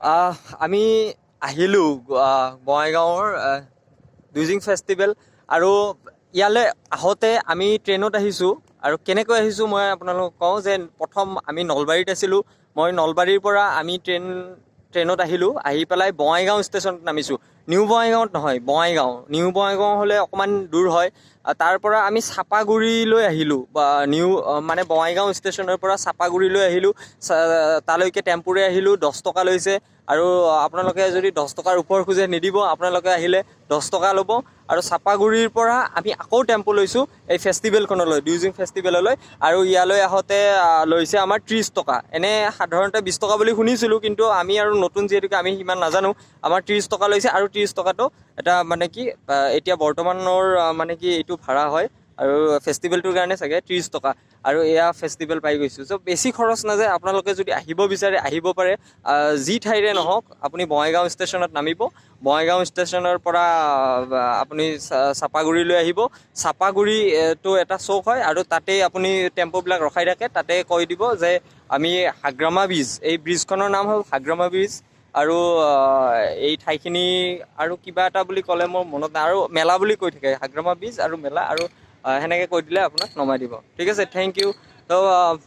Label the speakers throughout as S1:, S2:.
S1: আমি আহিলোঁ বঙাইগাঁৱৰ দুইজিং ফেষ্টিভেল আৰু ইয়ালৈ আহোঁতে আমি ট্ৰেইনত আহিছোঁ আৰু কেনেকৈ আহিছোঁ মই আপোনালোকক কওঁ যে প্ৰথম আমি নলবাৰীত আছিলোঁ মই নলবাৰীৰ পৰা আমি ট্ৰেইনত আহিলোঁ আহি পেলাই বঙাইগাঁও ষ্টেচনত নামিছোঁ নিউ বঙাইগাঁৱত নহয় বঙাইগাঁও নিউ বঙাইগাঁও হ'লে অকণমান দূৰ হয় তাৰ পৰা আমি চাপাগুৰিলৈ আহিলোঁ মানে বঙাইগাঁও ষ্টেচনৰ পৰা চাপাগুৰিলৈ আহিলোঁ তালৈকে টেম্পুৰে আহিলোঁ 10 টকা লৈছে আৰু আপোনালোকে যদি 10 টকাৰ ওপৰ খোজে নিদিব আপোনালোকে আহিলে 10 টকা ল'ব আৰু চাপাগুৰিৰ পৰা আমি আকৌ টেম্পু লৈছোঁ এই ফেষ্টিভেলখনলৈ দুইজিং ফেষ্টিভেললৈ আৰু ইয়ালৈ আহোঁতে লৈছে আমাৰ 30 টকা এনে সাধাৰণতে 20 টকা বুলি শুনিছিলোঁ কিন্তু আমি আৰু নতুন যিহেতুকে আমি সিমান নাজানো আমাৰ 30 টকা লৈছে আৰু 30 টকাটো এটা মানে কি এতিয়া বৰ্তমানৰ মানে কি এইটো ভাড়া হয় আৰু ফেষ্টিভেলটোৰ কাৰণে চাগে 30 টকা আৰু এয়া ফেষ্টিভেল পাই গৈছোঁ চ' বেছি খৰচ নাযায় আপোনালোকে যদি আহিব বিচাৰে আহিব পাৰে যি ঠাইৰে নহওক আপুনি বঙাইগাঁও ষ্টেচনত নামিব বঙাইগাঁও ষ্টেচনৰ পৰা আপুনি চাপাগুৰিলৈ আহিব চাপাগুৰিটো এটা চৌক হয় আৰু তাতেই আপুনি টেম্পুবিলাক ৰখাই থাকে তাতে কৈ দিব যে আমি হাগ্ৰামা ব্ৰিজ এই ব্ৰিজখনৰ নাম হ'ল হাগ্ৰামা ব্ৰিজ আৰু এই ঠাইখিনি আৰু কিবা এটা বুলি ক'লে মোৰ মনত নাই আৰু মেলা বুলি কৈ থাকে হাগ্ৰামা ব্ৰিজ আৰু মেলা আৰু সেনেকৈ কৈ দিলে আপোনাক নমাই দিব ঠিক আছে থেংক ইউ তো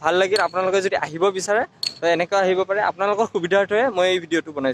S1: ভাল লাগিল আপোনালোকে যদি আহিব বিচাৰে তো এনেকৈ আহিব পাৰে আপোনালোকৰ সুবিধাৰ্থে মই এই ভিডিঅ'টো বনাইছোঁ